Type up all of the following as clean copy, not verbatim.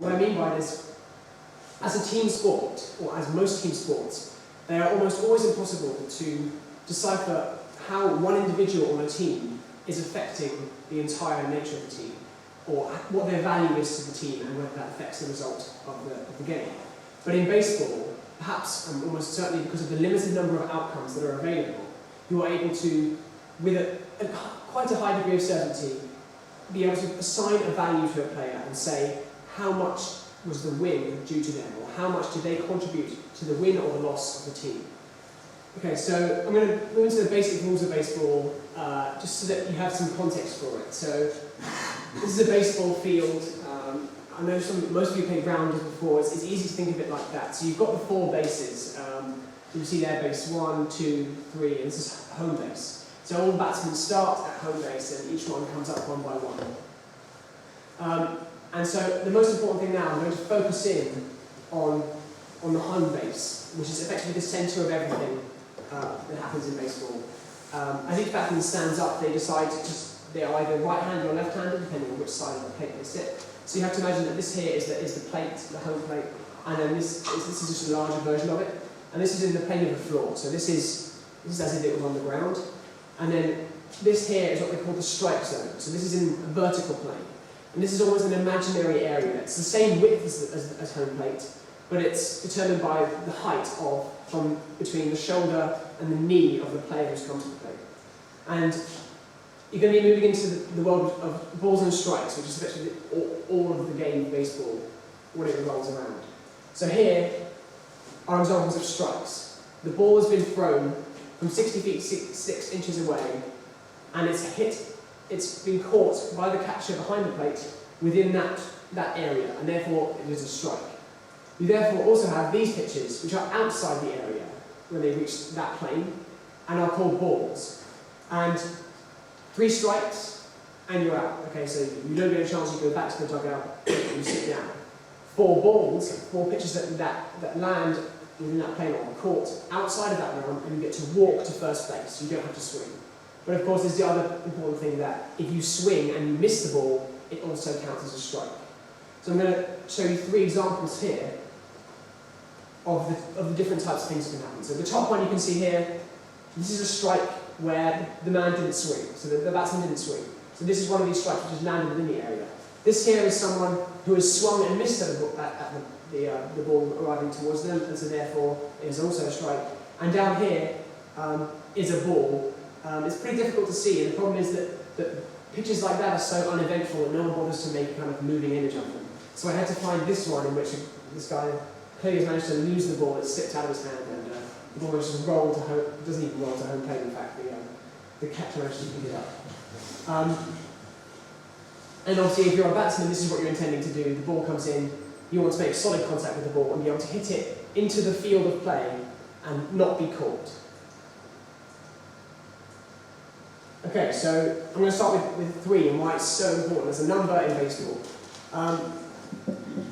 What I mean by this, as a team sport, or as most team sports, they are almost always impossible to decipher how one individual on a team is affecting the entire nature of the team, or what their value is to the team and whether that affects the result of the game. But in baseball, perhaps and almost certainly because of the limited number of outcomes that are available, you are able to, with quite a high degree of certainty, be able to assign a value to a player and say how much was the win due to them, or how much did they contribute to the win or the loss of the team. Okay, so I'm going to move into the basic rules of baseball, just so that you have some context for it. So this is a baseball field. I know most of you played rounders before. It's easy to think of it like that. So you've got the 4 bases. You see there, base 1, 2, 3, and this is home base. So all batsmen start at home base, and each one comes up one by one. And so the most important thing now, I'm going to focus in on the home base, which is effectively the centre of everything that happens in baseball. As each batsman stands up, they decide they're either right-handed or left-handed, depending on which side of the plate they sit. So you have to imagine that this here is the plate, the home plate, and then this is just a larger version of it. And this is in the plane of the floor. So this is as if it was on the ground. And then this here is what they call the strike zone. So this is in a vertical plane. And this is almost an imaginary area. It's the same width as home plate, but it's determined by the height from between the shoulder and the knee of the player who's come to the plate. And you're going to be moving into the world of balls and strikes, which is effectively all of the game of baseball, when it revolves around. So here are examples of strikes. The ball has been thrown from 60 feet 6 inches away, and it's been caught by the catcher behind the plate within that area, and therefore it is a strike. You therefore also have these pitches, which are outside the area when they reach that plane, and are called balls. And 3 strikes, and you're out. Okay, so you don't get a chance, you go back to the dugout, and you sit down. 4 balls, 4 pitches that land within that plane or caught outside of that realm, and you get to walk to first base. You don't have to swing. But of course, there's the other important thing that if you swing and you miss the ball, it also counts as a strike. So I'm going to show you 3 examples here of the different types of things that can happen. So the top one you can see here, this is a strike where the man didn't swing, so the batsman didn't swing. So this is one of these strikes which has landed within the area. This here is someone who has swung and missed at the ball arriving towards them, and so therefore it is also a strike. And down here is a ball. It's pretty difficult to see, and the problem is that pitches like that are so uneventful that no one bothers to make a kind of moving image of them. So I had to find this one in which this guy clearly has managed to lose the ball. It slipped out of his hand, and the ball just rolled to home. It doesn't even roll to home plate, in fact. The catcher managed to pick it up. And obviously, if you're a batsman, this is what you're intending to do. The ball comes in, you want to make solid contact with the ball and be able to hit it into the field of play and not be caught. Okay, so I'm going to start with 3 and why it's so important as a number in baseball.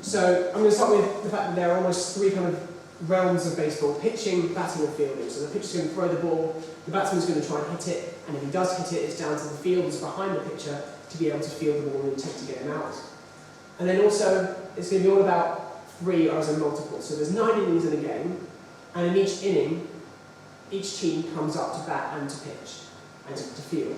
So I'm going to start with the fact that there are almost 3 kind of realms of baseball: pitching, batting, or fielding. So the pitcher's going to throw the ball, the batsman's going to try and hit it, and if he does hit it, it's down to the fielders behind the pitcher to be able to field the ball and attempt to get him out. And then also, it's going to be all about 3 as a multiple. So there's 9 innings in a game, and in each inning, each team comes up to bat and to pitch, and to field.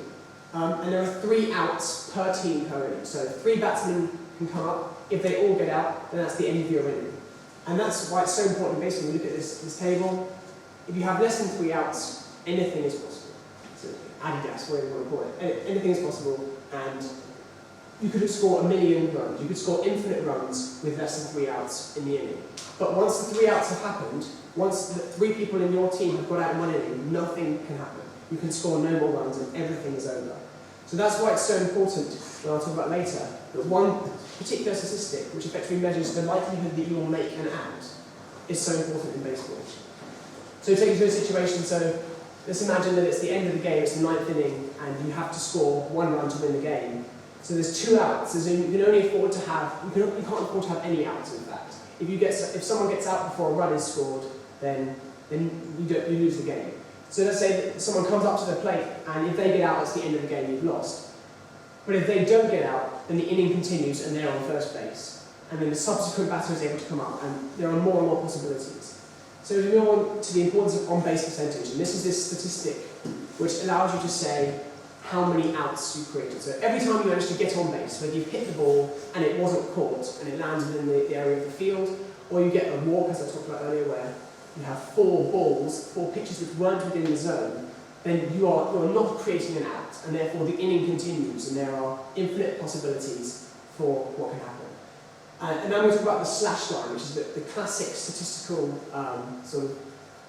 And there are 3 outs per team per inning. So 3 batsmen can come up. If they all get out, then that's the end of your inning. And that's why it's so important in baseball. When you look at this table, if you have less than 3 outs, anything is possible. So Adidas, whatever you want to call it. Anything is possible, and you could score 1 million runs. You could score infinite runs with less than 3 outs in the inning. But once the 3 outs have happened, once the 3 people in your team have got out in 1 inning, nothing can happen. You can score no more runs and everything is over. So that's why it's so important, and I'll talk about later, that one particular statistic, which effectively measures the likelihood that you will make an out, is so important in baseball. So take you to a situation, so let's imagine that it's the end of the game, it's the 9th inning, and you have to score 1 run to win the game. So there's 2 outs, you can only afford to have, you can't afford to have any outs, in fact. If someone gets out before a run is scored, then you lose the game. So let's say that someone comes up to the plate, and if they get out, it's the end of the game, you've lost. But if they don't get out, then the inning continues and they're on first base. and then the subsequent batter is able to come up, and there are more and more possibilities. So we move on to the importance of on-base percentage, and this is this statistic which allows you to say how many outs you created. So every time you manage to get on base, whether you've hit the ball and it wasn't caught and it lands within the area of the field, or you get a walk, as I talked about earlier, where you have 4 pitches which weren't within the zone, then you are not creating an out, and therefore the inning continues, and there are infinite possibilities for what can happen. And now we're going to talk about the slash line, which is the classic statistical sort of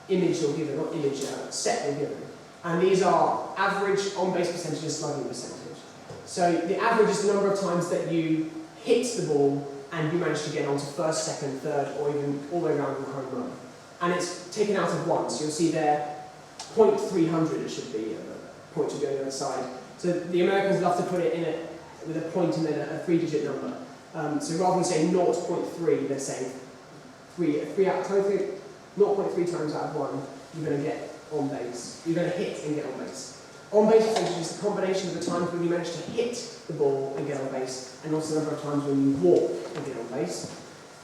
image you're given, not image, set you're given. And these are average on-base percentage and slugging percentage. So the average is the number of times that you hit the ball and you manage to get onto first, second, third, or even all the way around the home run. And it's taken out of 1, so you'll see there 0.300 it should be, a point to go on the other side. So the Americans love to put it in with a point and then a 3-digit number. So rather than saying 0.3, they're saying 0.3 times out of 1, you're going to get on base. You're going to hit and get on base. On base percentage is the combination of the times when you manage to hit the ball and get on base, and also the number of times when you walk and get on base.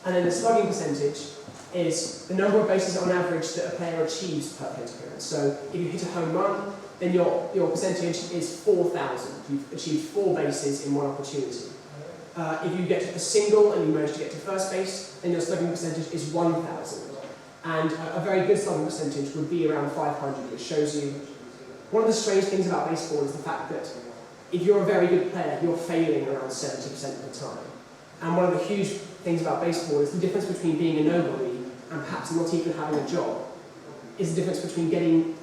And then the slugging percentage is the number of bases on average that a player achieves per plate appearance. So if you hit a home run, then your percentage is 4,000. You've achieved 4 bases in one opportunity. If you get a single and you manage to get to first base, then your slugging percentage is 1,000. And a very good slugging percentage would be around 500, which shows you one of the strange things about baseball is the fact that if you're a very good player, you're failing around 70% of the time. And one of the huge things about baseball is the difference between being a nobody and perhaps not even having a job is the difference between getting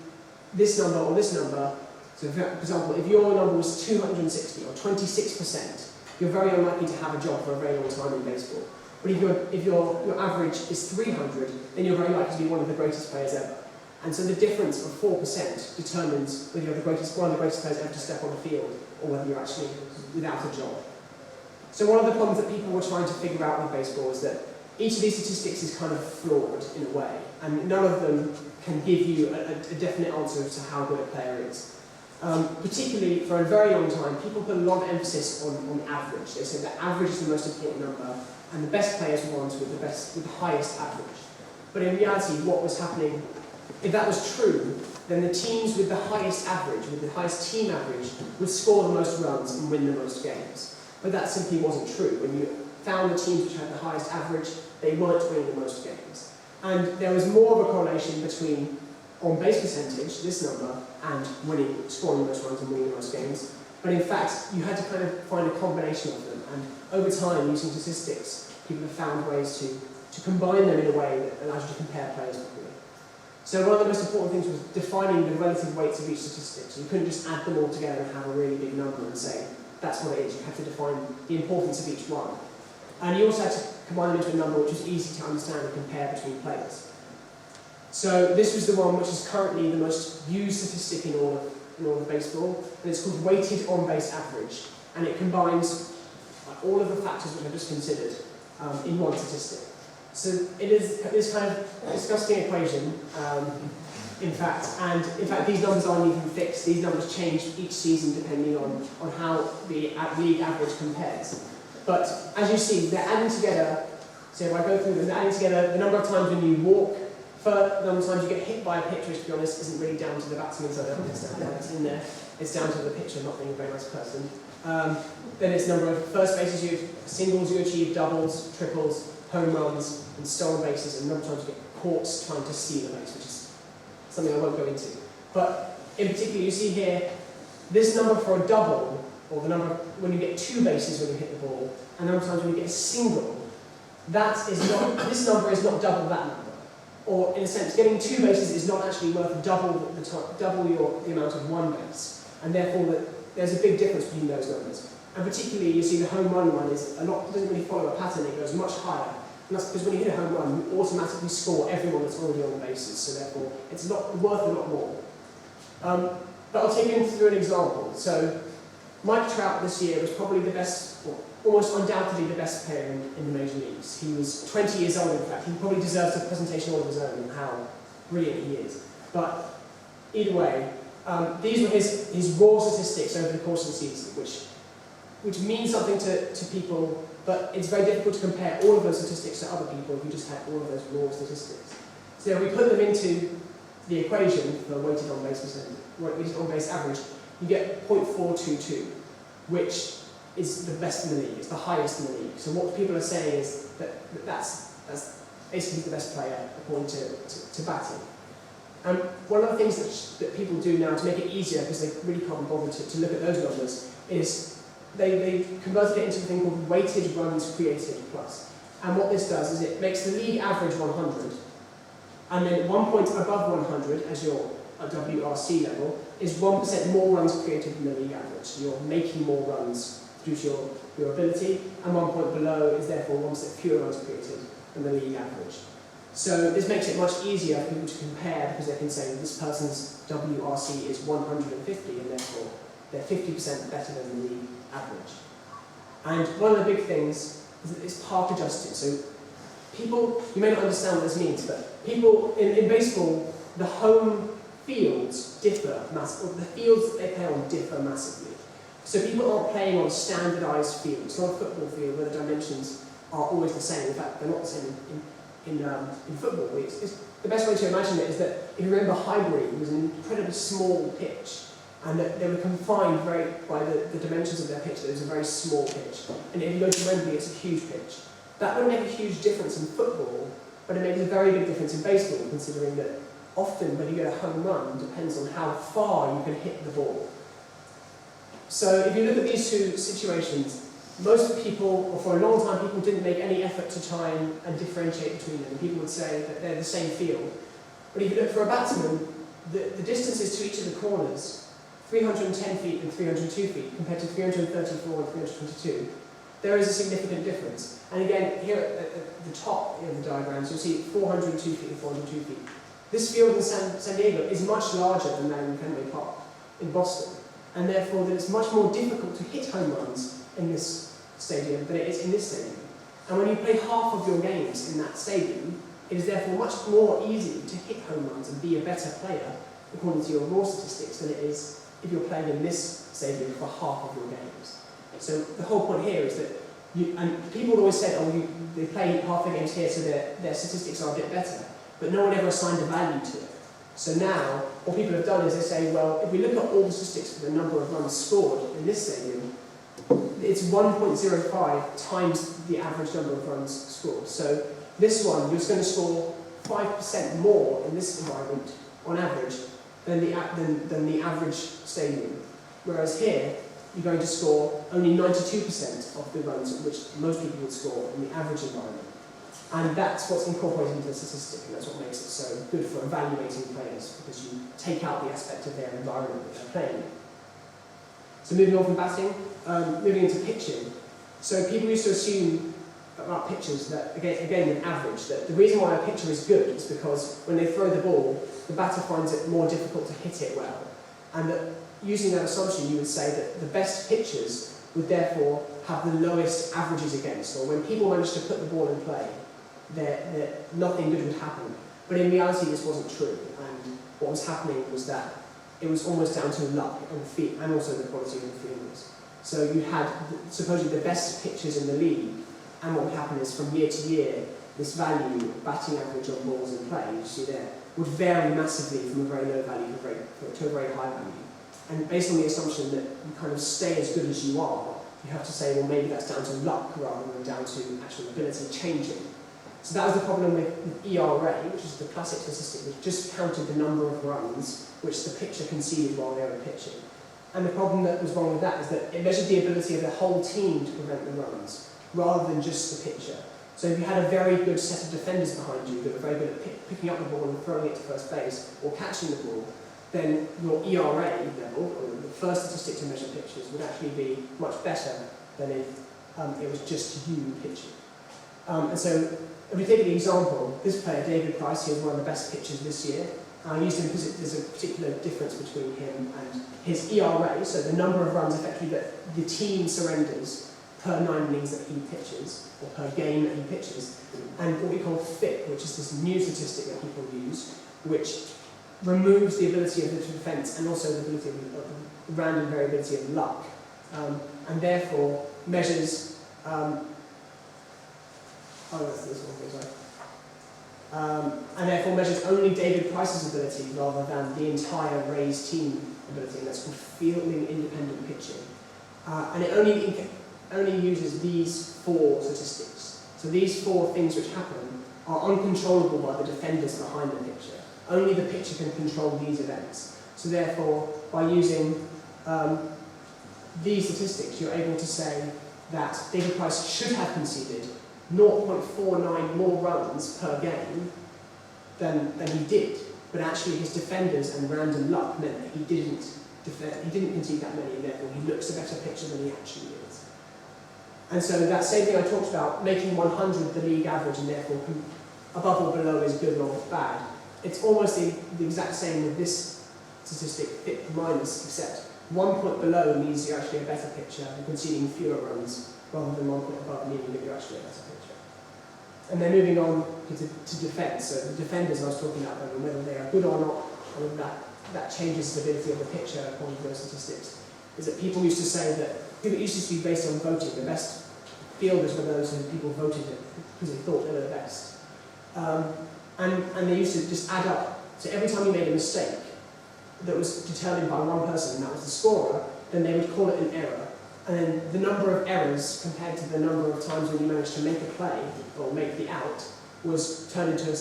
this number or this number. So for example, if your number was 260 or 26%, you're very unlikely to have a job for a very long time in baseball. But if your average is 300, then you're very likely to be one of the greatest players ever. And so the difference of 4% determines whether you're one of the greatest players ever to step on the field, or whether you're actually without a job. So one of the problems that people were trying to figure out with baseball is that each of these statistics is kind of flawed in a way, and none of them can give you a definite answer as to how good a player is. Particularly for a very long time, people put a lot of emphasis on average. They said that average is the most important number, and the best players were ones with the highest average. But in reality, what was happening, if that was true, then the teams with the highest average, with the highest team average, would score the most runs and win the most games. But that simply wasn't true. When you found the teams which had the highest average, they weren't winning the most games. And there was more of a correlation between on-base percentage, this number, and scoring the most runs and winning the most games. But in fact, you had to kind of find a combination of them. And over time, using statistics, people have found ways to combine them in a way that allows you to compare players properly. So one of the most important things was defining the relative weights of each statistic. So you couldn't just add them all together and have a really big number and say, that's what it is. You had to define the importance of each one. And you also had to combine them into a number which was easy to understand and compare between players. So this was the one which is currently the most used statistic in all of baseball, and it's called weighted on-base average, and it combines all of the factors which I've just considered in one statistic. So it is this kind of disgusting equation, in fact, and in fact these numbers aren't even fixed. These numbers change each season depending on how the league average compares. But as you see, they're adding together, so if I go through them, they're adding together the number of times when you walk, the number of times you get hit by a pitch, which to be honest isn't really down to the batsman, so I don't understand that it's in there. It's down to the pitcher not being a very nice person. Then it's number of first bases, singles you achieve, doubles, triples, home runs, and stolen bases, and a number of times you get caught trying to steal a base, which is something I won't go into. But in particular, you see here, this number for a double, or the number when you get 2 bases when you hit the ball, and the number of times when you get a single, this number is not double that number. Or in a sense, getting 2 bases is not actually worth double the amount of 1 base, and therefore there's a big difference between those numbers. And particularly, you see the home run one doesn't really follow a pattern, it goes much higher. And that's because when you hit a home run, you automatically score everyone that's already on the bases, so therefore it's worth a lot more. But I'll take you through an example. So Mike Trout this year was probably the best, or almost undoubtedly the best player in the major leagues. He was 20 years old, in fact. He probably deserves a presentation all of his own on how brilliant he is. But either way, these were his raw statistics over the course of the season, which which means something to people, but it's very difficult to compare all of those statistics to other people if you just had all of those raw statistics. So if we put them into the equation for weighted on base average, you get 0.422, which is the best in the league, it's the highest in the league. So what people are saying is that's basically the best player according to batting. And one of the things that people do now to make it easier, because they really can't be bothered to look at those numbers, is they converted it into a thing called weighted runs created plus. And what this does is it makes the league average 100, and then 1 point above 100 as your WRC level is 1% more runs created than the league average. So you're making more runs due to your ability, and 1 point below is therefore 1% fewer runs created than the league average. So this makes it much easier for people to compare, because they can say this person's WRC is 150 and therefore they're 50% better than the league average. And one of the big things is that it's park adjusted. So people, you may not understand what this means, but people in baseball, the home fields differ massively, the fields that they play on differ massively. So people aren't playing on standardised fields. It's not a football field where the dimensions are always the same. In fact, they're not the same in football. The best way to imagine it is that if you remember Highbury, it was an incredibly small pitch, and that they were confined by the dimensions of their pitch. That it was a very small pitch. And if you go to Wembley, it's a huge pitch. That would make a huge difference in football, but it makes a very big difference in baseball, considering that often when you get a home run, it depends on how far you can hit the ball. So if you look at these two situations, most people, or for a long time, people didn't make any effort to try and differentiate between them. People would say that they're the same field. But if you look for a batsman, the distances to each of the corners, 310 feet and 302 feet, compared to 334 and 322, there is a significant difference. And again, here at the top in the diagrams, you'll see 402 feet and 402 feet. This field in San Diego is much larger than that in Fenway Park in Boston, and therefore that it's much more difficult to hit home runs in this stadium than it is in this stadium. And when you play half of your games in that stadium, it is therefore much more easy to hit home runs and be a better player, according to your raw statistics, than it is if you're playing in this stadium for half of your games. So the whole point here is that and people always said, oh, they play half their games here, so their statistics are a bit better. But no one ever assigned a value to it. So now, what people have done is they say, well, if we look at all the statistics for the number of runs scored in this stadium, it's 1.05 times the average number of runs scored. So this one, you're going to score 5% more in this environment, on average, than the average stadium. Whereas here, you're going to score only 92% of the runs which most people would score in the average environment. And that's what's incorporated into the statistic, and that's what makes it so good for evaluating players, because you take out the aspect of their environment that they're playing in. So moving on from batting, moving into pitching. So people used to assume about pitchers that, again with average, that the reason why a pitcher is good is because when they throw the ball, the batter finds it more difficult to hit it well. And that using that assumption, you would say that the best pitchers would therefore have the lowest averages against, or when people manage to put the ball in play, nothing good would happen. But in reality, this wasn't true, and what was happening was that it was almost down to luck and also the quality of the fielders. So you had supposedly the best pitchers in the league, and what would happen is from year to year, this value, batting average on balls in play, you see there, would vary massively from a very low value to a very high value. And based on the assumption that you kind of stay as good as you are, you have to say, well, maybe that's down to luck rather than down to actual ability changing. So that was the problem with ERA, which is the classic statistic, which just counted the number of runs which the pitcher conceded while they were pitching. And the problem that was wrong with that is that it measured the ability of the whole team to prevent the runs, rather than just the pitcher. So if you had a very good set of defenders behind you that were very good at picking up the ball and throwing it to first base, or catching the ball, then your ERA level, or the first statistic to measure pitchers, would actually be much better than if it was just you pitching. And so, if we take the example, this player, David Price, he was one of the best pitchers this year. I used him because there's a particular difference between him and his ERA, so the number of runs effectively that the team surrenders per 9 innings that he pitches, or per game that he pitches, and what we call FIP, which is this new statistic that people use, which removes the ability of the defence and also the ability of the random variability of luck. and therefore measures and therefore measures only David Price's ability rather than the entire Ray's team ability, and that's called fielding independent pitching. And it only uses these 4 statistics. So these 4 things which happen are uncontrollable by the defenders behind the pitcher. Only the pitcher can control these events. So therefore, by using these statistics, you're able to say that David Price should have conceded 0.49 more runs per game than he did, but actually his defenders and random luck meant that he didn't concede that many, and therefore he looks a better pitcher than he actually is. And so that same thing I talked about, making 100 the league average and therefore above or below is good or bad, it's almost the exact same with this statistic, fit minus, except 1 point below means you're actually a better pitcher and conceding fewer runs, rather than 1 point above meaning that you're actually a better pitcher. And then moving on to defence, so the defenders I was talking about, whether they are good or not, and that changes the ability of the pitcher according to those statistics, is that people used to say that, it used to be based on voting, the best fielders were those who people voted because they thought they were the best. And they used to just add up, so every time you made a mistake that was determined by one person, and that was the scorer, then they would call it an error. And then the number of errors compared to the number of times when you managed to make a play or make the out was turned into a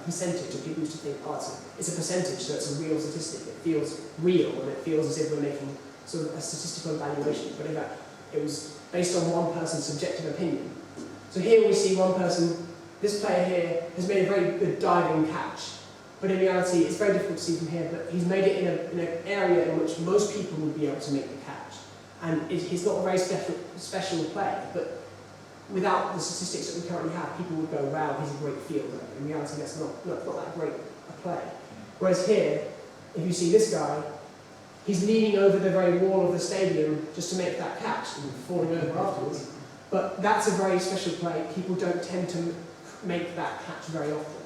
percentage. And people used to think, oh, it's a percentage, so it's a real statistic. It feels real, and it feels as if we're making sort of a statistical evaluation. But in fact, it was based on one person's subjective opinion. So here we see one person, this player here has made a very good diving catch. But in reality, it's very difficult to see from here, but he's made it in an area in which most people would be able to make the catch. And he's not a very special player, but without the statistics that we currently have, people would go, wow, he's a great fielder. In reality, that's not that great a play. Whereas here, if you see this guy, he's leaning over the very wall of the stadium just to make that catch and falling over afterwards. But that's a very special play. People don't tend to make that catch very often.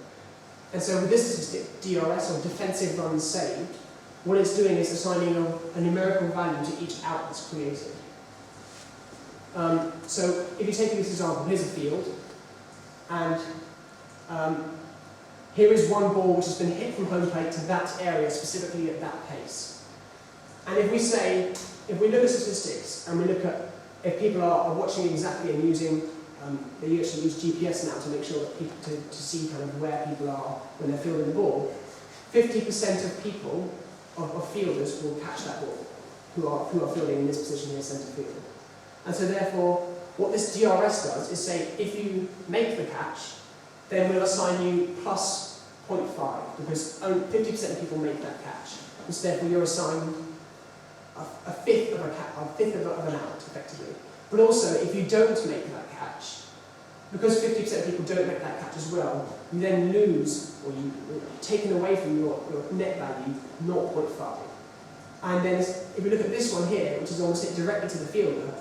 And so with this statistic, DRS, or defensive runs saved, what it's doing is assigning a numerical value to each out that's created. So if you take this example, here's a field, and here is one ball which has been hit from home plate to that area, specifically at that pace. And if we look at statistics, and we look at if people are watching exactly and using, they actually use GPS now to make sure that people, to see kind of where people are when they're fielding the ball, 50% of people, of fielders will catch that ball, who are fielding in this position here, centre field. And so therefore, what this DRS does is say, if you make the catch, then we'll assign you plus 0.5, because only 50% of people make that catch. And so therefore you're assigned a fifth of an out, effectively. But also, if you don't make that catch, because 50% of people don't make that catch as well, you then lose, or you're taken away from your net value, 0.5. And then if we look at this one here, which is almost hit directly to the fielder,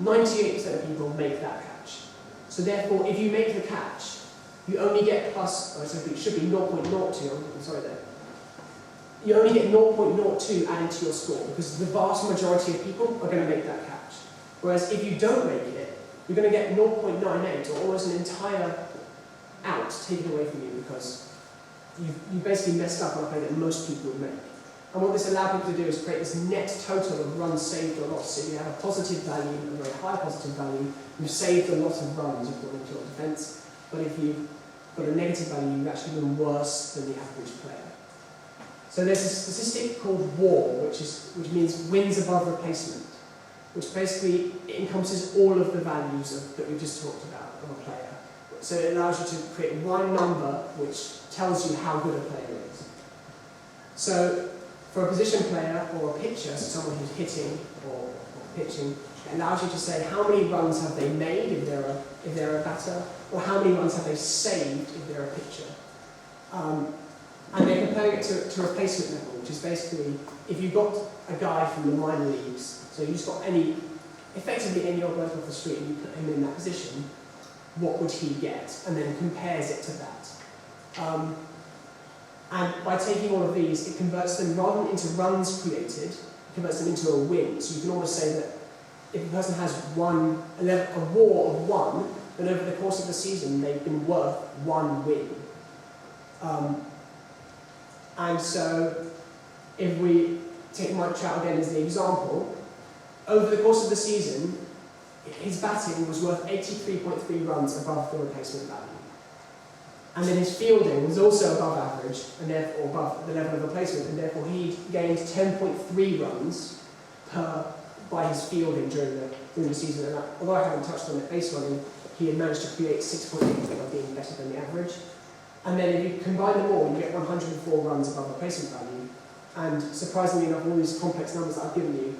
98% of people make that catch. So therefore, if you make the catch, you only get plus, so it should be 0.02, I'm sorry there. You only get 0.02 added to your score, because the vast majority of people are going to make that catch. Whereas if you don't make it, you're going to get 0.98, or almost an entire out taken away from you, because you basically messed up on a play that most people would make. And what this allowed people to do is create this net total of runs saved or lost. So you have a positive value, a very high positive value, you've saved a lot of runs according to your defence, but if you've got a negative value, you've actually done worse than the average player. So there's a statistic called WAR, which means wins above replacement, which basically encompasses all of the values that we just talked about of a player. So it allows you to create one number which tells you how good a player is. So for a position player or a pitcher, so someone who's hitting or pitching, it allows you to say how many runs have they made if they're a batter, or how many runs have they saved if they're a pitcher. And they're comparing it to replacement level, which is basically if you've got a guy from the minor leagues, so you've just got effectively any old bloke off the street and you put him in that position, what would he get? And then compares it to that. And by taking all of these, it converts them rather than into runs created, it converts them into a win. So you can almost say that if a person has won a war of 1, then over the course of the season they've been worth 1 win. And so, if we take Mike Trout again as the example, over the course of the season, his batting was worth 83.3 runs above the replacement value. And then his fielding was also above average, and therefore above the level of replacement, and therefore he gained 10.3 runs by his fielding during the season. And although I haven't touched on it base running, he had managed to create 6.8 by being better than the average. And then if you combine them all, you get 104 runs above replacement value. And surprisingly enough, all these complex numbers that I've given you,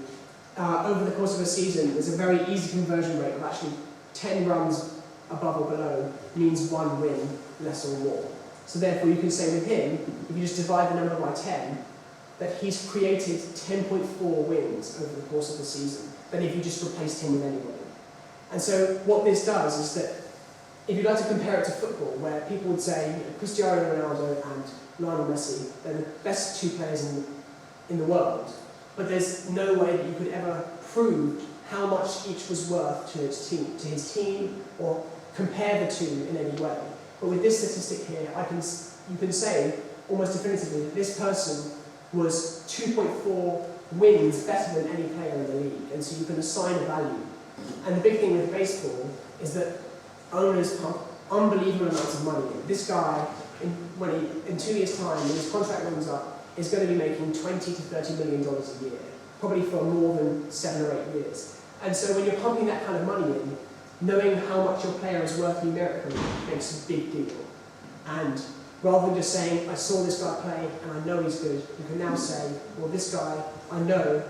over the course of a season, there's a very easy conversion rate of actually 10 runs above or below means 1 win, less or more. So therefore you can say with him, if you just divide the number by 10, that he's created 10.4 wins over the course of the season than if you just replaced him with anybody. And so what this does is that, if you'd like to compare it to football, where people would say Cristiano Ronaldo and Lionel Messi, they're the best 2 players in the world, but there's no way that you could ever prove how much each was worth to his team, or compare the two in any way. But with this statistic here, you can say almost definitively that this person was 2.4 wins better than any player in the league, and so you can assign a value. And the big thing with baseball is that owners pump unbelievable amounts of money in. This guy, in 2 years' time, when his contract runs up, is going to be making $20 to $30 million a year, probably for more than 7 or 8 years. And so when you're pumping that kind of money in, knowing how much your player is worth numerically makes a big deal. And rather than just saying, I saw this guy play and I know he's good, you can now say, well, this guy, I know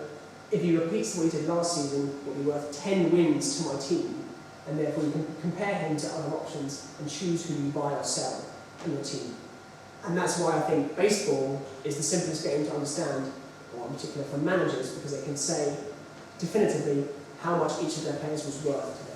if he repeats what he did last season, will be worth 10 wins to my team. And therefore you can compare him to other options and choose who you buy or sell in your team. And that's why I think baseball is the simplest game to understand, or in particular for managers, because they can say definitively how much each of their players was worth to them.